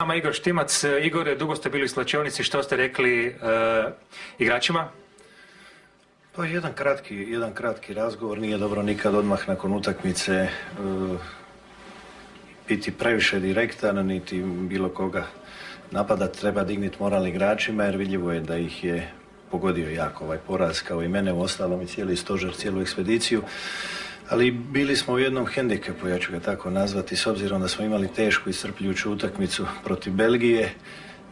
Nama Igor Štimac. Igore, dugo ste bili u slačionici, što ste rekli igračima? Pa jedan kratki razgovor, nije dobro nikad odmah nakon utakmice biti previše direktan, niti bilo koga napadat. Treba digniti moral igračima jer vidljivo je da ih je pogodio jako ovaj poraz, kao i mene, u ostalom i cijeli stožer, cijelu ekspediciju. Ali bili smo u jednom hendikepu, ja ću ga tako nazvati, s obzirom da smo imali tešku i iscrpljujuću utakmicu protiv Belgije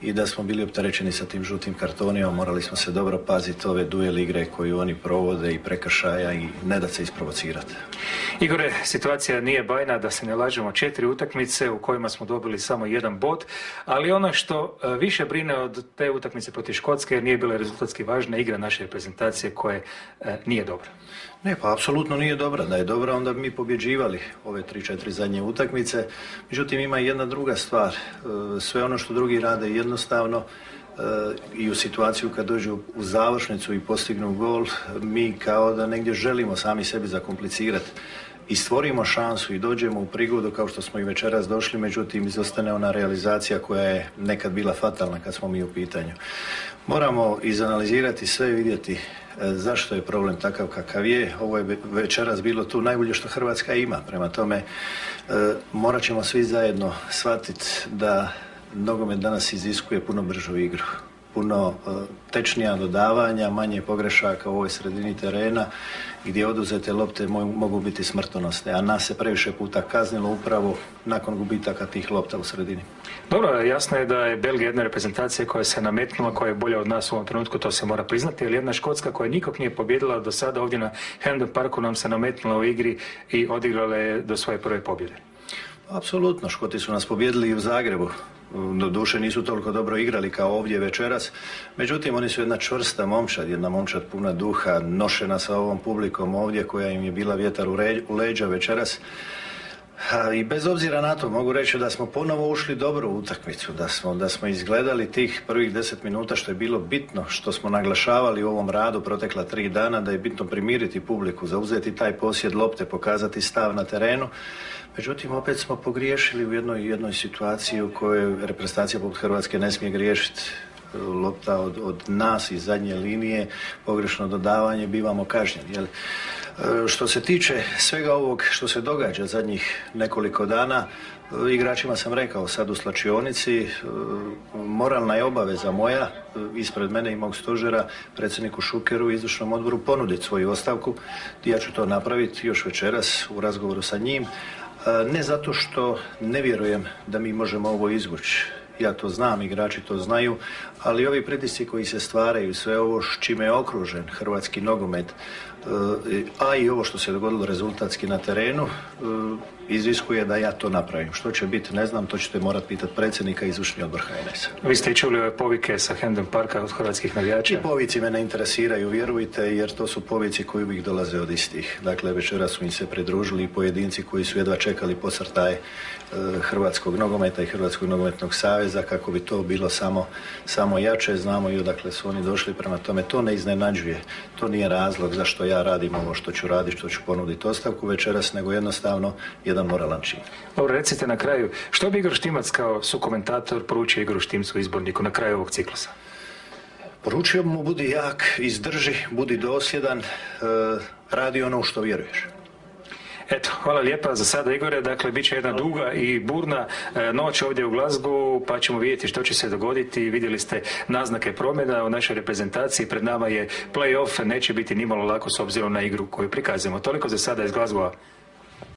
i da smo bili opterećeni sa tim žutim kartonima. Morali smo se dobro paziti ove duel igre koju oni provode i prekršaja i ne da se isprovocirati. Igore, situacija nije bajna, da se ne lažemo, 4 utakmice u kojima smo dobili samo 1 bod, ali ono što više brine od te utakmice protiv Škotske, jer nije bila rezultatski važna igra naše reprezentacije koje nije dobra. Ne, pa apsolutno nije dobra. Da je dobra, onda bi mi pobjeđivali ove 3-4 zadnje utakmice. Međutim, ima i jedna druga stvar. Sve ono što drugi rade jednostavno i u situaciju kad dođu u završnicu i postignu gol, mi kao da negdje želimo sami sebi zakomplicirati i stvorimo šansu i dođemo u prigodu kao što smo i večeras došli, međutim izostane ona realizacija koja je nekad bila fatalna kad smo mi u pitanju. Moramo izanalizirati sve i vidjeti zašto je problem takav kakav je. Ovo je večeras bilo tu najbolje što Hrvatska ima. Prema tome morat ćemo svi zajedno shvatiti da nogomet danas iziskuje puno bržu igru, puno tečnija dodavanja, manje pogrešaka u ovoj sredini terena gdje oduzete lopte mogu biti smrtonosne, a nas se previše puta kaznilo upravo nakon gubitaka tih lopta u sredini. Dobro, jasno je da je Belgija jedna reprezentacija koja se nametnula, koja je bolja od nas u ovom trenutku, to se mora priznati, ali jedna Škotska koja nikog nije pobijedila do sada ovdje na Hampden Parku nam se nametnula u igri i odigrala je do svoje prve pobjede. Apsolutno, Škoti su nas pobijedili i u Zagrebu. Doduše nisu toliko dobro igrali kao ovdje večeras, međutim oni su jedna čvrsta momčad, jedna momčad puna duha, nošena sa ovom publikom ovdje koja im je bila vjetar u leđa večeras. I bez obzira na to mogu reći da smo ponovo ušli dobro u utakmicu, da smo izgledali tih prvih 10 minuta, što je bilo bitno, što smo naglašavali u ovom radu protekla 3 dana, da je bitno primiriti publiku, zauzeti taj posjed lopte, pokazati stav na terenu. Međutim, opet smo pogriješili u jednoj situaciji u kojoj reprezentacija poput Hrvatske ne smije griješiti. Lopta od nas iz zadnje linije, pogrešno dodavanje, bivamo kažnjeni. Jel? Što se tiče svega ovog što se događa zadnjih nekoliko dana, igračima sam rekao sad u slačionici, moralna je obaveza moja, ispred mene i mog stožera, predsjedniku Šukeru i izvršnom odboru ponuditi svoju ostavku. Ja ću to napraviti još večeras u razgovoru sa njim. Ne zato što ne vjerujem da mi možemo ovo izvući. Ja to znam, igrači to znaju, ali ovi pritisci koji se stvaraju, sve ovo čime je okružen hrvatski nogomet, a i ovo što se dogodilo rezultatski na terenu, iziskuje da ja to napravim. Što će biti, ne znam, to ćete morati pitati predsjednika i izvršni odbor HNS-a. Vi ste i čuli ove povike sa Hampden Parka od hrvatskih navijača? I povici me ne interesiraju, vjerujte, jer to su povici koji uvijek dolaze od istih. Dakle, večeras su im se pridružili i pojedinci koji su jedva čekali posrtaj hrvatskog nogometa i Hrvatskog nogometnog saveza kako bi to bilo samo jače. Znamo i odakle su oni došli, prema tome to ne iznenađuje. To nije razlog zašto ja radim ovo što ću raditi, što ću ponuditi ostavku večeras, nego jednostavno jedan moralan čin. Dobro, recite na kraju, što bi Igor Štimac kao sukomentator poručio Igoru Štimcu, izborniku, na kraju ovog ciklusa? Poručio mu budi jak, izdrži, budi dosljedan, radi ono u što vjeruješ. Eto, hvala lijepa za sada, Igore. Dakle, bit će jedna duga i burna noć ovdje u Glasgowu, pa ćemo vidjeti što će se dogoditi. Vidjeli ste naznake promjena u našoj reprezentaciji. Pred nama je play-off, neće biti nimalo lako s obzirom na igru koju prikazujemo. Toliko za sada iz Glasgowa.